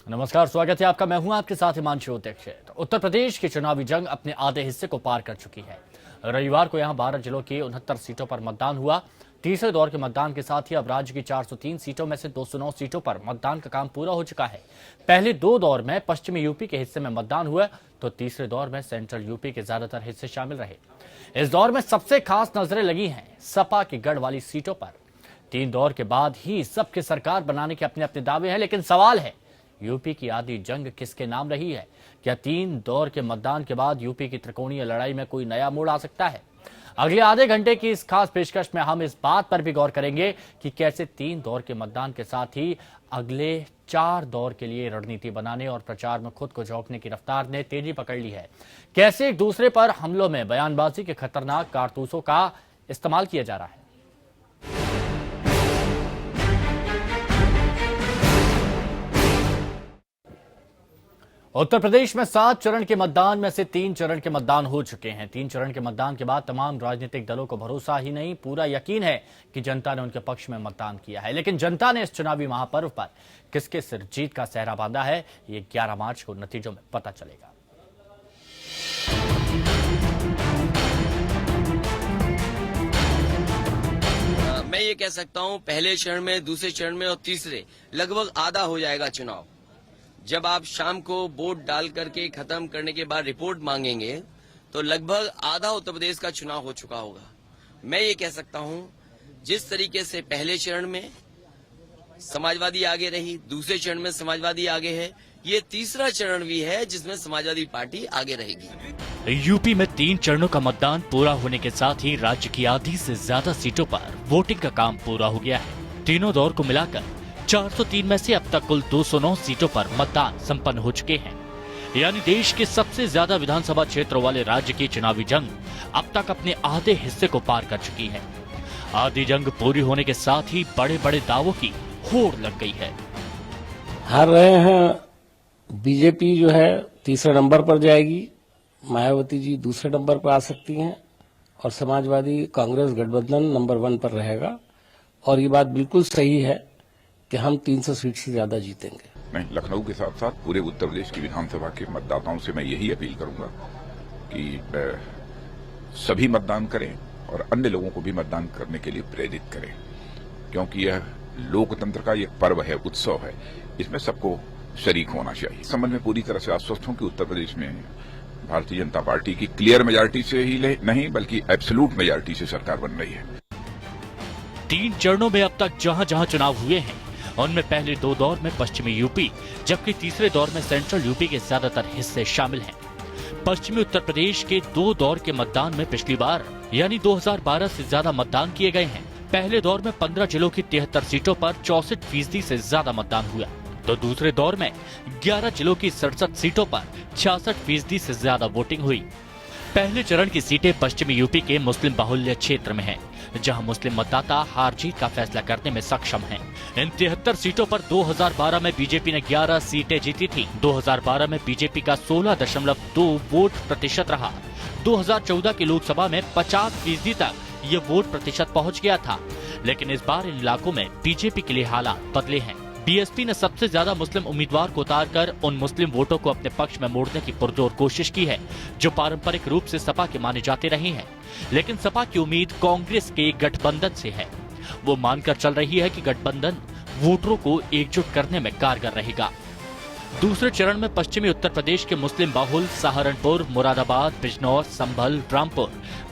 नमस्कार, स्वागत है आपका। मैं हूं आपके साथ हिमांशु अध्यक्ष। उत्तर प्रदेश की चुनावी जंग अपने आधे हिस्से को पार कर चुकी है। रविवार को यहां 12 जिलों की 69 सीटों पर मतदान हुआ। तीसरे दौर के मतदान के साथ ही अब राज्य की 403 सीटों में से 209 सीटों पर मतदान का काम पूरा हो चुका है। पहले दो दौर में पश्चिमी यूपी के हिस्से में मतदान हुआ, तो तीसरे दौर में सेंट्रल यूपी के ज्यादातर हिस्से शामिल रहे। इस दौर में सबसे खास नजरें लगी हैं सपा की गढ़ वाली सीटों पर। 3 दौर के बाद ही सबके सरकार बनाने के अपने अपने दावे हैं, लेकिन सवाल है यूपी की आधी जंग किसके नाम रही है? क्या 3 दौर के मतदान के बाद यूपी की त्रिकोणीय लड़ाई में कोई नया मोड़ आ सकता है? अगले आधे घंटे की इस खास पेशकश में हम इस बात पर भी गौर करेंगे कि कैसे 3 दौर के मतदान के साथ ही अगले 4 दौर के लिए रणनीति बनाने और प्रचार में खुद को झोंकने की रफ्तार ने तेजी पकड़ ली है। कैसे एक दूसरे पर हमलों में बयानबाजी के खतरनाक कारतूसों का इस्तेमाल किया जा रहा है। उत्तर प्रदेश में 7 चरण के मतदान में से 3 चरण के मतदान हो चुके हैं। 3 चरण के मतदान के बाद तमाम राजनीतिक दलों को भरोसा ही नहीं, पूरा यकीन है कि जनता ने उनके पक्ष में मतदान किया है। लेकिन जनता ने इस चुनावी महापर्व पर किसके सिर जीत का सेहरा बांधा है, ये 11 मार्च को नतीजों में पता चलेगा। मैं ये कह सकता हूं, पहले चरण में, दूसरे चरण में और तीसरे लगभग आधा हो जाएगा चुनाव। जब आप शाम को वोट डाल करके खत्म करने के बाद रिपोर्ट मांगेंगे तो लगभग आधा उत्तर प्रदेश का चुनाव हो चुका होगा। मैं ये कह सकता हूं, जिस तरीके से पहले चरण में समाजवादी आगे रही, दूसरे चरण में समाजवादी आगे है, ये तीसरा चरण भी है जिसमें समाजवादी पार्टी आगे रहेगी। यूपी में 3 चरणों का मतदान पूरा होने के साथ ही राज्य की आधी से ज्यादा सीटों पर वोटिंग का काम पूरा हो गया है। तीनों दौर को मिलाकर 403 में से अब तक कुल 209 सीटों पर मतदान संपन्न हो चुके हैं। यानी देश के सबसे ज्यादा विधानसभा क्षेत्रों वाले राज्य की चुनावी जंग अब तक अपने आधे हिस्से को पार कर चुकी है। आधी जंग पूरी होने के साथ ही बड़े बड़े दावों की होड़ लग गई है। हार रहे हैं बीजेपी जो है तीसरे नंबर पर जाएगी, मायावती जी दूसरे नंबर पर आ सकती हैं और समाजवादी कांग्रेस गठबंधन नंबर 1 पर रहेगा। और ये बात बिल्कुल सही है कि हम 300 सीट से ज्यादा जीतेंगे। मैं लखनऊ के साथ साथ पूरे उत्तर प्रदेश की विधानसभा के मतदाताओं से मैं यही अपील करूंगा कि सभी मतदान करें और अन्य लोगों को भी मतदान करने के लिए प्रेरित करें, क्योंकि यह लोकतंत्र का एक पर्व है, उत्सव है, इसमें सबको शरीक होना चाहिए। इस संबंध में पूरी तरह से आश्वस्त हूं कि उत्तर प्रदेश में भारतीय जनता पार्टी की क्लियर मेजॉरिटी से ही नहीं बल्कि एब्सोल्यूट मेजॉरिटी से सरकार बन रही है। 3 चरणों में अब तक जहां जहां चुनाव हुए हैं उनमें पहले 2 दौर में पश्चिमी यूपी, जबकि तीसरे दौर में सेंट्रल यूपी के ज्यादातर हिस्से शामिल हैं। पश्चिमी उत्तर प्रदेश के 2 दौर के मतदान में पिछली बार यानी 2012 से ज्यादा मतदान किए गए हैं। पहले दौर में 15 जिलों की 73 सीटों पर 64% से ज्यादा मतदान हुआ, तो दूसरे दौर में 11 जिलों की 67 सीटों पर 66% से ज्यादा वोटिंग हुई। पहले चरण की सीटें पश्चिमी यूपी के मुस्लिम बाहुल्य क्षेत्र में हैं, जहां मुस्लिम मतदाता हार जीत का फैसला करने में सक्षम हैं। इन 73 सीटों पर 2012 में बीजेपी ने 11 सीटें जीती थी। 2012 में बीजेपी का 16.2 वोट प्रतिशत रहा। 2014 की लोकसभा में 50% तक ये वोट प्रतिशत पहुंच गया था। लेकिन इस बार इन इलाकों में बीजेपी के लिए हालात बदले हैं। बीएसपी ने सबसे ज्यादा मुस्लिम उम्मीदवार को उतारकर उन मुस्लिम वोटों को अपने पक्ष में मोड़ने की पुरजोर कोशिश की है, जो पारंपरिक रूप से सपा के माने जाते रहे हैं। लेकिन सपा की उम्मीद कांग्रेस के गठबंधन से है। वो मानकर चल रही है कि गठबंधन वोटरों को एकजुट करने में कारगर रहेगा। दूसरे चरण में पश्चिमी उत्तर प्रदेश के मुस्लिम बाहुल सहारनपुर, मुरादाबाद, बिजनौर, संभल, रामपुर,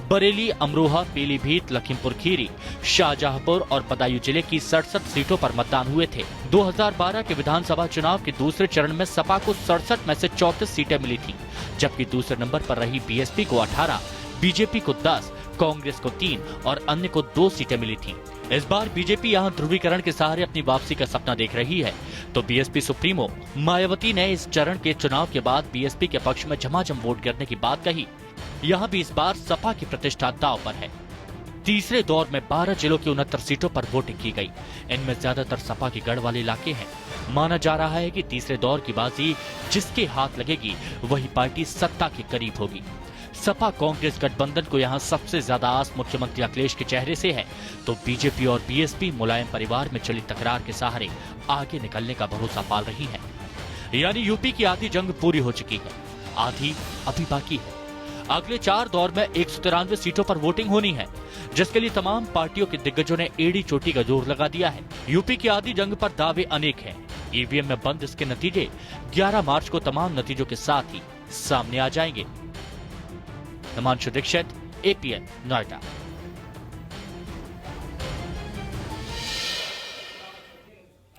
बरेली, अमरोहा, पीलीभीत, लखीमपुर खीरी, शाहजहांपुर और बदायूं जिले की 67 सीटों पर मतदान हुए थे। 2012 के विधानसभा चुनाव के दूसरे चरण में सपा को 67 में से 34 सीटें मिली थी, जबकि दूसरे नंबर पर रही बीएसपी को 18, बीजेपी को 10, कांग्रेस को 3 और अन्य को 2 सीटें मिली थी। इस बार बीजेपी यहां ध्रुवीकरण के सहारे अपनी वापसी का सपना देख रही है, तो बीएसपी सुप्रीमो मायावती ने इस चरण के चुनाव के बाद बीएसपी के पक्ष में झमाझम वोट गिरने की बात कही। यहाँ भी इस बार सपा की प्रतिष्ठा दांव पर है। तीसरे दौर में 12 जिलों की 69 सीटों पर वोटिंग की गई। इनमें ज्यादातर सपा के गढ़ वाले इलाके हैं। माना जा रहा है कि तीसरे दौर की बाजी जिसके हाथ लगेगी वही पार्टी सत्ता के करीब होगी। सपा कांग्रेस गठबंधन को यहां सबसे ज्यादा आस मुख्यमंत्री अखिलेश के चेहरे से है, तो बीजेपी और बीएसपी मुलायम परिवार में चली तकरार के सहारे आगे निकलने का भरोसा पाल रही है। यानी यूपी की आधी जंग पूरी हो चुकी है, आधी अभी बाकी है। अगले 4 दौर में 193 सीटों पर वोटिंग होनी है, जिसके लिए तमाम पार्टियों के दिग्गजों ने एड़ी चोटी का जोर लगा दिया है। यूपी की आधी जंग पर दावे अनेक हैं। ईवीएम में बंद इसके नतीजे 11 मार्च को तमाम नतीजों के साथ ही सामने आ जाएंगे। हिमांशु दीक्षित, एपीएन, नोएडा।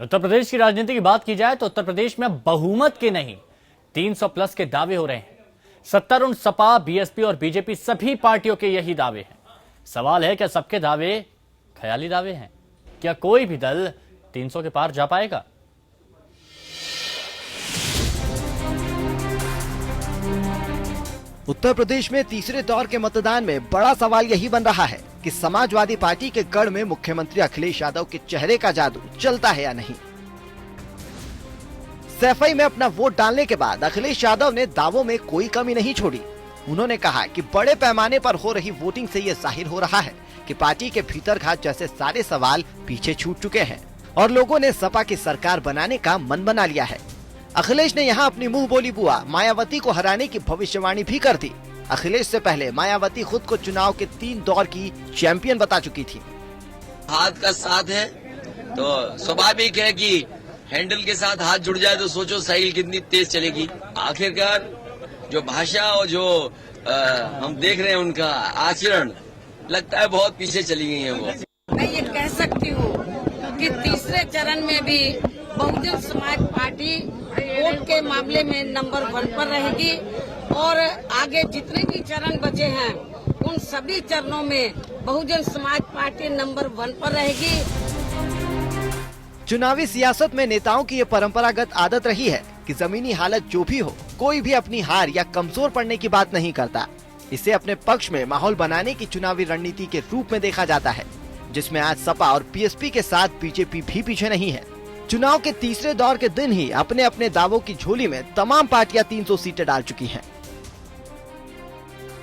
उत्तर प्रदेश की राजनीति की बात की जाए तो उत्तर प्रदेश में बहुमत के नहीं 300 प्लस के दावे हो रहे हैं। सत्तारूढ़ सपा, बीएसपी और बीजेपी सभी पार्टियों के यही दावे हैं। सवाल है क्या सबके दावे ख्याली दावे हैं? क्या कोई भी दल 300 के पार जा पाएगा? उत्तर प्रदेश में तीसरे दौर के मतदान में बड़ा सवाल यही बन रहा है कि समाजवादी पार्टी के गढ़ में मुख्यमंत्री अखिलेश यादव के चेहरे का जादू चलता है या नहीं। सैफई में अपना वोट डालने के बाद अखिलेश यादव ने दावों में कोई कमी नहीं छोड़ी। उन्होंने कहा कि बड़े पैमाने पर हो रही वोटिंग से ये जाहिर हो रहा है कि पार्टी के भीतर घात जैसे सारे सवाल पीछे छूट चुके हैं और लोगों ने सपा की सरकार बनाने का मन बना लिया है। अखिलेश ने यहाँ अपनी मुंह बोली बुआ मायावती को हराने की भविष्यवाणी भी कर दी। अखिलेश से पहले मायावती खुद को चुनाव के 3 दौर की चैंपियन बता चुकी थी। हाथ का साथ है तो स्वाभाविक है कि हैंडल के साथ हाथ जुड़ जाए तो सोचो साइकिल कितनी तेज चलेगी। आखिरकार जो भाषा और जो हम देख रहे हैं उनका आचरण लगता है बहुत पीछे चली गई है वो। मैं ये कह सकती हूँ कि तीसरे चरण में भी बहुजन समाज पार्टी वोट के मामले में नंबर 1 पर रहेगी और आगे जितने भी चरण बचे हैं उन सभी चरणों में बहुजन समाज पार्टी नंबर 1 पर रहेगी। चुनावी सियासत में नेताओं की ये परंपरागत आदत रही है कि जमीनी हालत जो भी हो, कोई भी अपनी हार या कमजोर पड़ने की बात नहीं करता। इसे अपने पक्ष में माहौल बनाने की चुनावी रणनीति के रूप में देखा जाता है, जिसमें आज सपा और बीएसपी के साथ बीजेपी भी पीछे नहीं है। चुनाव के तीसरे दौर के दिन ही अपने अपने दावों की झोली में तमाम पार्टियां 300 सीटें डाल चुकी हैं।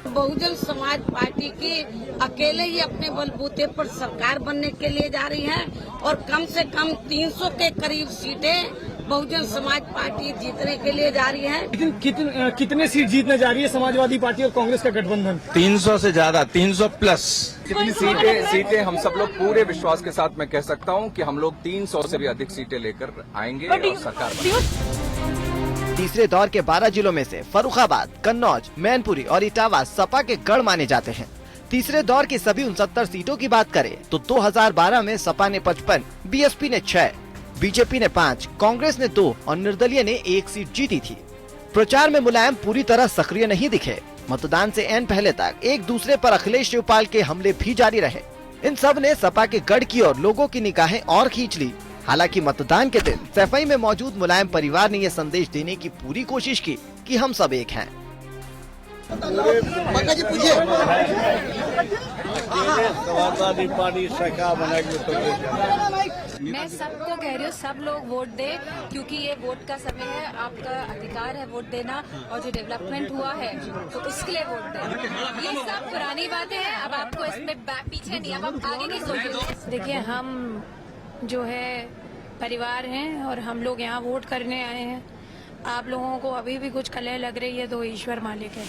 बहुजन समाज पार्टी की अकेले ही अपने बलबूते पर सरकार बनने के लिए जा रही है और कम से कम 300 के करीब सीटें बहुजन समाज पार्टी जीतने के लिए जा रही है। लेकिन कितने सीट जीतने जा रही है समाजवादी पार्टी और कांग्रेस का गठबंधन? 300 से ज्यादा, 300 प्लस। कितनी सीटें हम सब लोग पूरे विश्वास के साथ मैं कह सकता हूं कि हम लोग 300 से भी अधिक सीटें लेकर आएंगे और सरकार बनाएंगे। तीसरे दौर के 12 जिलों में से फर्रुखाबाद, कन्नौज, मैनपुरी और इटावा सपा के गढ़ माने जाते हैं। तीसरे दौर की सभी 69 सीटों की बात करें तो 2012 में सपा ने 55, बीएसपी ने 6, बीजेपी ने 5, कांग्रेस ने 2 और निर्दलीय ने 1 सीट जीती थी। प्रचार में मुलायम पूरी तरह सक्रिय नहीं दिखे। मतदान से ऐन पहले तक एक दूसरे पर अखिलेश शिवपाल के हमले भी जारी रहे। इन सब ने सपा के गढ़ की ओर लोगों की निगाहें और खींच ली। हालांकि मतदान के दिन सैफई में मौजूद मुलायम परिवार ने यह संदेश देने की पूरी कोशिश की कि हम सब एक हैं। समाजवादी पार्टी सरकार बनाएगी। मैं सबको कह रही हूँ सब लोग वोट दे, क्योंकि ये वोट का समय है, आपका अधिकार है वोट देना और जो डेवलपमेंट हुआ है तो उसके लिए वोट दें। ये सब पुरानी बातें हैं, अब आपको इसमें पीछे नहीं, अब आप आगे नहीं सोचेंगे। देखिए हम जो है परिवार हैं और हम लोग यहाँ वोट करने आए हैं। आप लोगों को अभी भी कुछ कलह लग रही है तो ईश्वर मालिक है।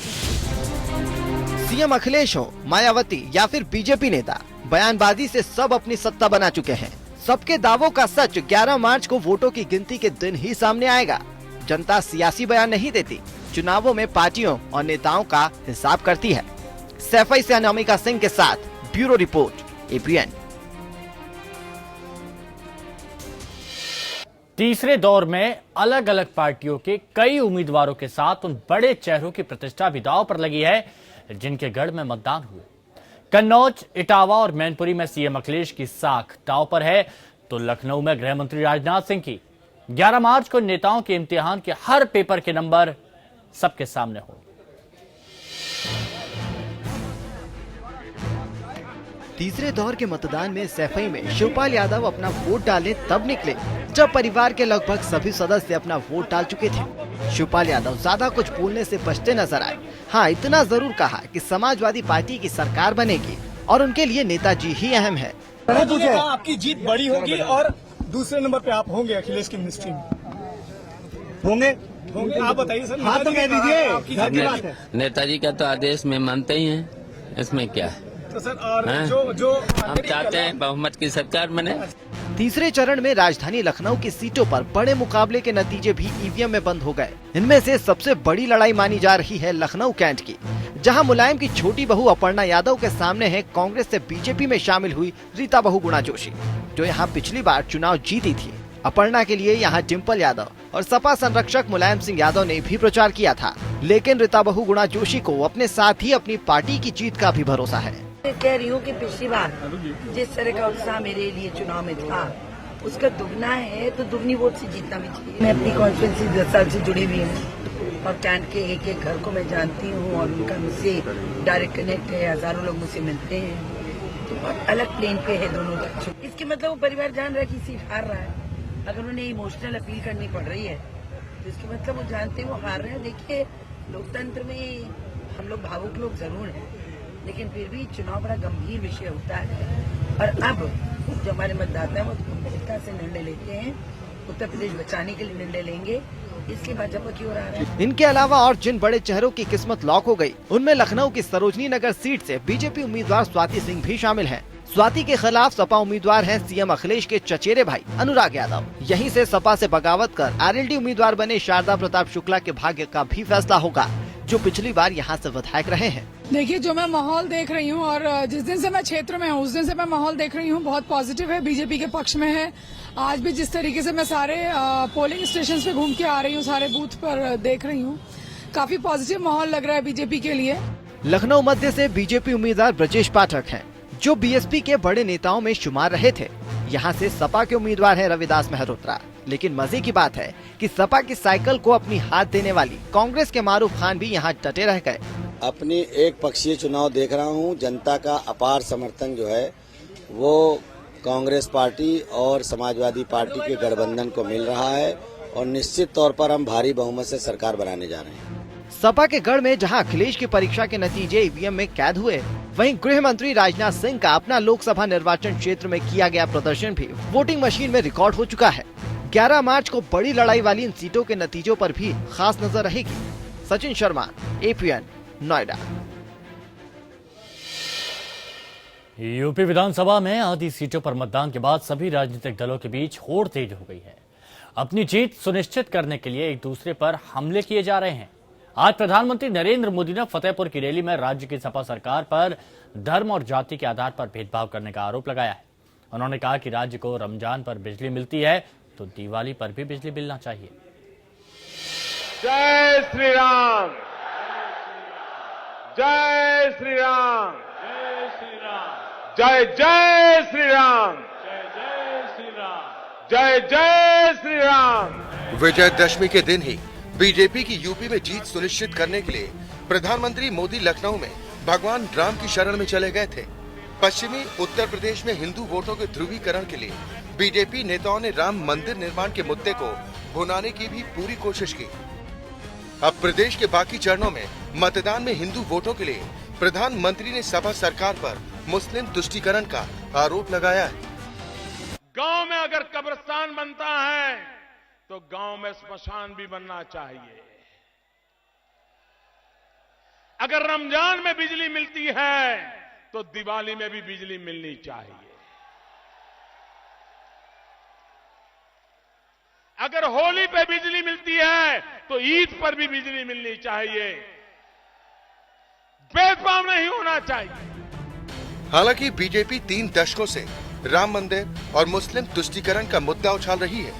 सीएम अखिलेश हो, मायावती या फिर बीजेपी नेता, बयानबाजी से सब अपनी सत्ता बना चुके हैं। सबके दावों का सच 11 मार्च को वोटों की गिनती के दिन ही सामने आएगा। जनता सियासी बयान नहीं देती, चुनावों में पार्टियों और नेताओं का हिसाब करती है। सैफई से अनामिका सिंह के साथ ब्यूरो रिपोर्ट, एपीएन। तीसरे दौर में अलग अलग पार्टियों के कई उम्मीदवारों के साथ उन बड़े चेहरों की प्रतिष्ठा भी दांव पर लगी है जिनके गढ़ में मतदान हुए। कन्नौज, इटावा और मैनपुरी में सीएम अखिलेश की साख दांव पर है तो लखनऊ में गृह मंत्री राजनाथ सिंह की। 11 मार्च को नेताओं के इम्तिहान के हर पेपर के नंबर सबके सामने होंगे। तीसरे दौर के मतदान में सैफई में शिवपाल यादव अपना वोट डालने तब निकले जब परिवार के लगभग सभी सदस्य अपना वोट डाल चुके थे। शिवपाल यादव ज्यादा कुछ बोलने से बचते नजर आए। हाँ, इतना जरूर कहा कि समाजवादी पार्टी की सरकार बनेगी और उनके लिए नेताजी ही अहम है। आपकी जीत बड़ी होगी और दूसरे नंबर पे आप होंगे अखिलेश की मिनिस्ट्री में। होंगे आप बताइए सर। हाँ तो कह दीजिए, आपकी घर की बात है। नेताजी का तो आदेश में मानते ही हैं, इसमें क्या है। तो सर और जो हम चाहते हैं बहुमत की सरकार बने। तीसरे चरण में राजधानी लखनऊ की सीटों पर बड़े मुकाबले के नतीजे भी ईवीएम में बंद हो गए। इनमें से सबसे बड़ी लड़ाई मानी जा रही है लखनऊ कैंट की, जहां मुलायम की छोटी बहू अपर्णा यादव के सामने है कांग्रेस से बीजेपी में शामिल हुई रीता बहू गुणा जोशी, जो यहां पिछली बार चुनाव जीती थी। अपर्णा के लिए यहां डिम्पल यादव और सपा संरक्षक मुलायम सिंह यादव ने भी प्रचार किया था, लेकिन रीता बहू गुणा जोशी को अपने साथ ही अपनी पार्टी की जीत का भी भरोसा है। कह रही हूँ कि पिछली बार जिस तरह का उत्साह मेरे लिए चुनाव में था, उसका दुगना है, तो दुगनी वोट से जीतना भी चाहिए। मैं अपनी कॉन्स्टिट्यूंसी 10 साल से जुड़ी हुई हूँ और कैंट के एक एक घर को मैं जानती हूँ और उनका मुझसे डायरेक्ट कनेक्ट है। हजारों लोग मुझसे मिलते हैं, तो बहुत अलग प्लेन पे है दोनों का। इसके मतलब वो परिवार जान रहा है कि सीट हार रहा है। अगर उन्हें इमोशनल अपील करनी पड़ रही है तो इसके मतलब वो जानते हैं वो हार रहे हैं। देखिए, लोकतंत्र में हम लोग भावुक लोग जरूर हैं, लेकिन फिर भी चुनाव बड़ा गंभीर विषय होता है। और अब जो हमारे मतदाता हैं वो गंभीरता से निर्णय लेते हैं, उत्तर प्रदेश बचाने के लिए निर्णय लेंगे, इसलिए भाजपा की ओर आ रहा है। इनके अलावा और जिन बड़े चेहरों की किस्मत लॉक हो गई, उनमें लखनऊ की सरोजनी नगर सीट से बीजेपी उम्मीदवार स्वाति सिंह भी शामिल हैं। स्वाति के खिलाफ सपा उम्मीदवार हैं सीएम अखिलेश के चचेरे भाई अनुराग यादव। यहीं से सपा से बगावत कर आरएलडी उम्मीदवार बने शारदा प्रताप शुक्ला के भाग्य का भी फैसला होगा, जो पिछली बार यहाँ से विधायक रहे हैं। देखिए, जो मैं माहौल देख रही हूँ और जिस दिन से मैं क्षेत्र में हूँ उस दिन से मैं माहौल देख रही हूँ, बहुत पॉजिटिव है, बीजेपी के पक्ष में है। आज भी जिस तरीके से मैं सारे पोलिंग स्टेशन पे घूम के आ रही हूँ, सारे बूथ पर देख रही हूँ, काफी पॉजिटिव माहौल लग रहा है बीजेपी के लिए। लखनऊ मध्य से बीजेपी उम्मीदवार ब्रजेश पाठक हैं, जो बीएसपी के बड़े नेताओं में शुमार रहे थे। यहाँ से सपा के उम्मीदवार हैं रविदास मेहरोत्रा। लेकिन मजे की बात है कि सपा की साइकिल को अपनी हाथ देने वाली कांग्रेस के मारूफ खान भी यहाँ डटे रह गए। अपनी एक पक्षीय चुनाव देख रहा हूँ। जनता का अपार समर्थन जो है वो कांग्रेस पार्टी और समाजवादी पार्टी के गठबंधन को मिल रहा है और निश्चित तौर पर हम भारी बहुमत से सरकार बनाने जा रहे हैं। सपा के गढ़ में जहां अखिलेश की परीक्षा के नतीजे ईवीएम में कैद हुए, वहीं गृह मंत्री राजनाथ सिंह का अपना लोकसभा निर्वाचन क्षेत्र में किया गया प्रदर्शन भी वोटिंग मशीन में रिकॉर्ड हो चुका है। 11 मार्च को बड़ी लड़ाई वाली इन सीटों के नतीजों पर भी खास नजर रहेगी। सचिन शर्मा, APN, नोएडा। यूपी विधानसभा में आधी सीटों पर मतदान के बाद सभी राजनीतिक दलों के बीच होड़ तेज हो गई है। अपनी जीत सुनिश्चित करने के लिए एक दूसरे पर हमले किए जा रहे हैं। आज प्रधानमंत्री नरेंद्र मोदी ने फतेहपुर की रैली में राज्य की सपा सरकार पर धर्म और जाति के आधार पर भेदभाव करने का आरोप लगाया है। उन्होंने कहा कि राज्य को रमजान पर बिजली मिलती है तो दिवाली पर भी बिजली मिलना चाहिए। जय श्री राम, जय श्री राम, जय श्री राम, जय जय श्री राम, जय जय श्री राम, जय जय श्री राम। विजयदशमी के दिन ही बीजेपी की यूपी में जीत सुनिश्चित करने के लिए प्रधानमंत्री मोदी लखनऊ में भगवान राम की शरण में चले गए थे। पश्चिमी उत्तर प्रदेश में हिंदू वोटों के ध्रुवीकरण के लिए बीजेपी नेताओं ने राम मंदिर निर्माण के मुद्दे को भुनाने की भी पूरी कोशिश की। अब प्रदेश के बाकी चरणों में मतदान में हिंदू वोटों के लिए प्रधानमंत्री ने सपा सरकार पर मुस्लिम तुष्टीकरण का आरोप लगाया है। गांव में अगर कब्रिस्तान बनता है तो गांव में स्मशान भी बनना चाहिए। अगर रमजान में बिजली मिलती है तो दिवाली में भी बिजली मिलनी चाहिए। अगर होली पे बिजली मिलती है तो ईद पर भी बिजली मिलनी चाहिए। भेदभाव नहीं होना चाहिए। हालांकि बीजेपी 3 दशकों से राम मंदिर और मुस्लिम तुष्टीकरण का मुद्दा उछाल रही है,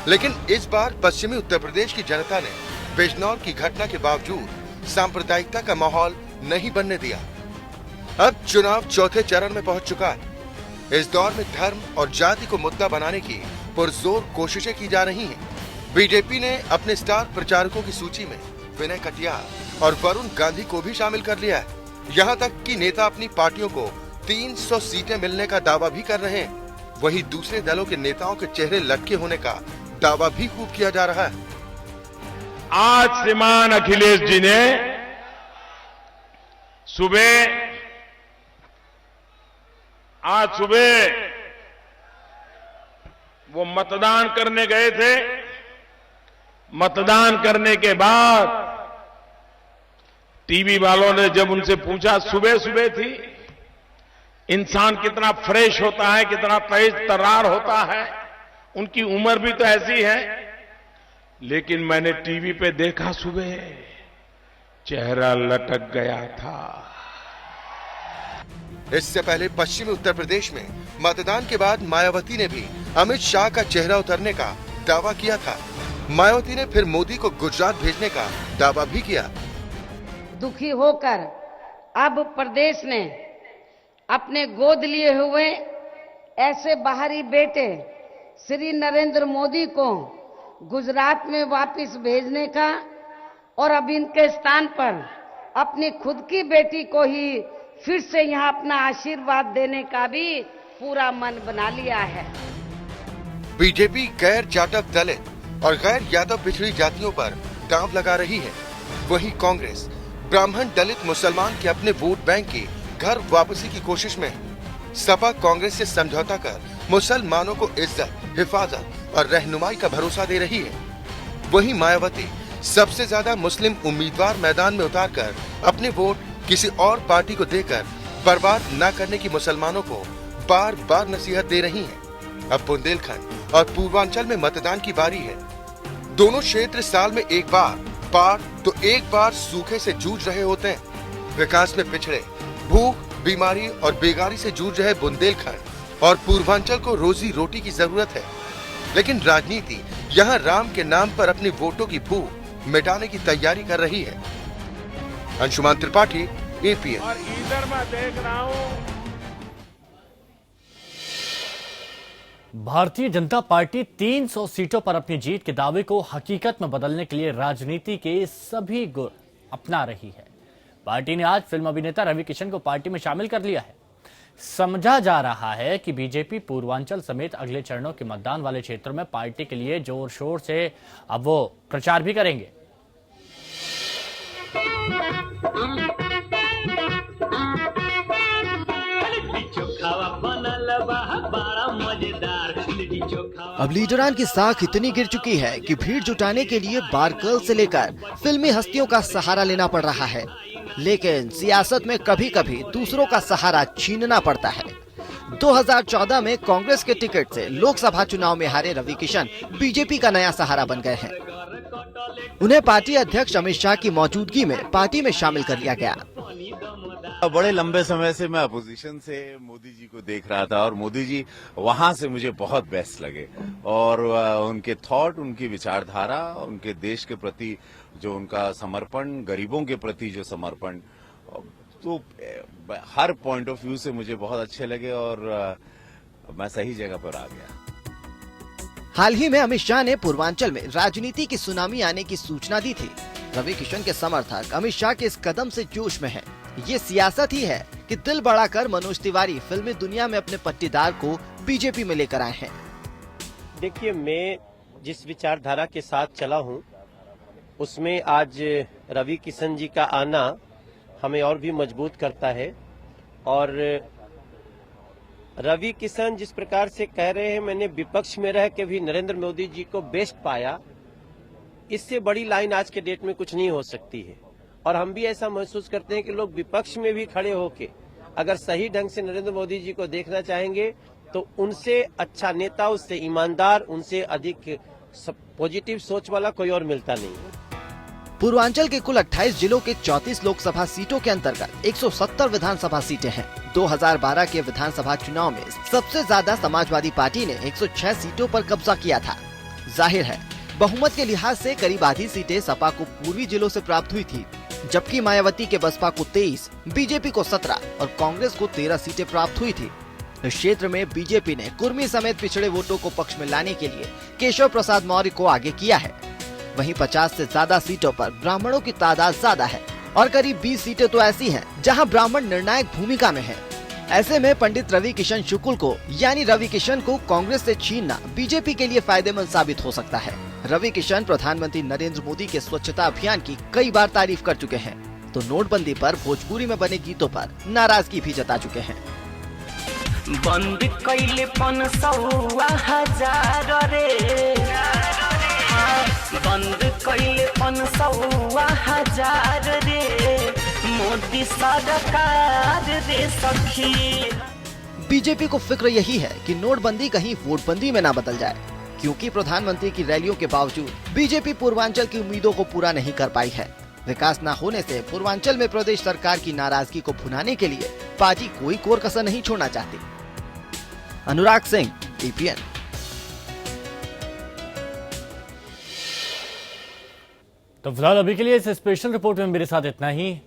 लेकिन इस बार पश्चिमी उत्तर प्रदेश की जनता ने बिजनौर की घटना के बावजूद सांप्रदायिकता का माहौल नहीं बनने दिया। अब चुनाव चौथे चरण में पहुंच चुका है। इस दौर में धर्म और जाति को मुद्दा बनाने की पुरजोर कोशिशें की जा रही हैं। बीजेपी ने अपने स्टार प्रचारकों की सूची में विनय कटियार और वरुण गांधी को भी शामिल कर लिया है। यहाँ तक कि नेता अपनी पार्टियों को 300 सीटें मिलने का दावा भी कर रहे हैं। वहीं दूसरे दलों के नेताओं के चेहरे लटके होने का दावा भी खूब किया जा रहा है। आज श्रीमान अखिलेश जी ने सुबह वो मतदान करने गए थे मतदान करने के बाद टीवी वालों ने जब उनसे पूछा, सुबह सुबह थी, इंसान कितना फ्रेश होता है, कितना तेज तर्रार होता है, उनकी उम्र भी तो ऐसी है, लेकिन मैंने टीवी पे देखा सुबह चेहरा लटक गया था। इससे पहले पश्चिमी उत्तर प्रदेश में मतदान के बाद मायावती ने भी अमित शाह का चेहरा उतरने का दावा किया था। मायावती ने फिर मोदी को गुजरात भेजने का दावा भी किया। दुखी होकर अब प्रदेश ने अपने गोद लिए हुए ऐसे बाहरी बेटे श्री नरेंद्र मोदी को गुजरात में वापस भेजने का और अब इनके स्थान पर अपनी खुद की बेटी को ही फिर से यहाँ अपना आशीर्वाद देने का भी पूरा मन बना लिया है। बीजेपी गैर जाटव दलित और गैर यादव पिछड़ी जातियों पर दांव लगा रही है। वहीं कांग्रेस ब्राह्मण दलित मुसलमान के अपने वोट बैंक की घर वापसी की कोशिश में है। सपा कांग्रेस से समझौता कर मुसलमानों को इज्जत, हिफाजत और रहनुमाई का भरोसा दे रही है। वहीं मायावती सबसे ज्यादा मुस्लिम उम्मीदवार मैदान में उतारकर अपने वोट किसी और पार्टी को देकर बर्बाद न करने की मुसलमानों को बार बार नसीहत दे रही हैं। अब बुंदेलखंड और पूर्वांचल में मतदान की बारी है। दोनों क्षेत्र साल में एक बार बाढ़ तो एक बार सूखे से जूझ रहे होते हैं। विकास में पिछड़े, भूख, बीमारी और बेगारी से जूझ रहे बुंदेलखंड और पूर्वांचल को रोजी रोटी की जरूरत है, लेकिन राजनीति यहाँ राम के नाम पर अपनी वोटों की भूख मिटाने की तैयारी कर रही है। अंशुमान त्रिपाठी, एपीएन। और इधर मैं देख रहा हूँ भारतीय जनता पार्टी 300 सीटों पर अपनी जीत के दावे को हकीकत में बदलने के लिए राजनीति के सभी गुण अपना रही है। पार्टी ने आज फिल्म अभिनेता रवि किशन को पार्टी में शामिल कर लिया है। समझा जा रहा है कि बीजेपी पूर्वांचल समेत अगले चरणों के मतदान वाले क्षेत्रों में पार्टी के लिए जोर शोर से अब वो प्रचार भी करेंगे। अब लीडरान की साख इतनी गिर चुकी है कि भीड़ जुटाने के लिए बारकर्ल से लेकर फिल्मी हस्तियों का सहारा लेना पड़ रहा है। लेकिन सियासत में कभी कभी दूसरों का सहारा छीनना पड़ता है। 2014 में कांग्रेस के टिकट से लोकसभा चुनाव में हारे रवि किशन बीजेपी का नया सहारा बन गए हैं। उन्हें पार्टी अध्यक्ष अमित शाह की मौजूदगी में पार्टी में शामिल कर लिया गया। बड़े लंबे समय से मैं अपोजिशन से मोदी जी को देख रहा था और मोदी जी वहां से मुझे बहुत बेस्ट लगे और उनके थॉट, उनकी विचारधारा, उनके देश के प्रति जो उनका समर्पण, गरीबों के प्रति जो समर्पण, तो हर पॉइंट ऑफ व्यू से मुझे बहुत अच्छे लगे और मैं सही जगह पर आ गया। हाल ही में अमित शाह ने पूर्वांचल में राजनीति की सुनामी आने की सूचना दी थी। रवि किशन के समर्थक अमित शाह के इस कदम से जोश में हैं। ये सियासत ही है कि दिल बढ़ाकर मनोज तिवारी फिल्मी दुनिया में अपने पट्टीदार को बीजेपी में लेकर आए हैं। देखिए, मैं जिस विचारधारा के साथ चला हूँ उसमें आज रवि किशन जी का आना हमें और भी मजबूत करता है। और रवि किशन जिस प्रकार से कह रहे हैं, मैंने विपक्ष में रह के भी नरेंद्र मोदी जी को बेस्ट पाया, इससे बड़ी लाइन आज के डेट में कुछ नहीं हो सकती है। और हम भी ऐसा महसूस करते हैं कि लोग विपक्ष में भी खड़े होके अगर सही ढंग से नरेंद्र मोदी जी को देखना चाहेंगे तो उनसे अच्छा नेता, उससे ईमानदार, उनसे अधिक पॉजिटिव सोच वाला कोई और मिलता नहीं है। पूर्वांचल के कुल 28 जिलों के 34 लोकसभा सीटों के अंतर्गत 170 विधानसभा सीटें हैं। 2012 के विधानसभा चुनाव में सबसे ज्यादा समाजवादी पार्टी ने 106 सीटों पर कब्जा किया था। जाहिर है बहुमत के लिहाज से करीब आधी सीटें सपा को पूर्वी जिलों से प्राप्त हुई थी, जबकि मायावती के बसपा को 23, बीजेपी को 17 और कांग्रेस को 13 सीटें प्राप्त हुई थी। इस क्षेत्र में बीजेपी ने कुर्मी समेत पिछड़े वोटों को पक्ष में लाने के लिए केशव प्रसाद मौर्य को आगे किया है। वहीं 50 से ज्यादा सीटों पर ब्राह्मणों की तादाद ज्यादा है और करीब 20 सीटें तो ऐसी हैं जहां ब्राह्मण निर्णायक भूमिका में हैं। ऐसे में पंडित रवि किशन शुक्ल को यानी रवि किशन को कांग्रेस से छीनना बीजेपी के लिए फायदेमंद साबित हो सकता है। रवि किशन प्रधानमंत्री नरेंद्र मोदी के स्वच्छता अभियान की कई बार तारीफ कर चुके हैं, तो नोटबंदी पर भोजपुरी में बने गीतों पर नाराजगी भी जता चुके हैं। बंद कैले 500 हजार रे बंद कैले 500,000 रे मोदी सरकार रे सखी। बीजेपी को फिक्र यही है कि नोटबंदी कहीं वोटबंदी में ना बदल जाए, क्योंकि प्रधानमंत्री की रैलियों के बावजूद बीजेपी पूर्वांचल की उम्मीदों को पूरा नहीं कर पाई है। विकास न होने से पूर्वांचल में प्रदेश सरकार की नाराजगी को भुनाने के लिए पार्टी कोई कोर कसर नहीं छोड़ना चाहती। अनुराग सिंह, APN। तो फिलहाल अभी के लिए इस स्पेशल रिपोर्ट में मेरे साथ इतना ही।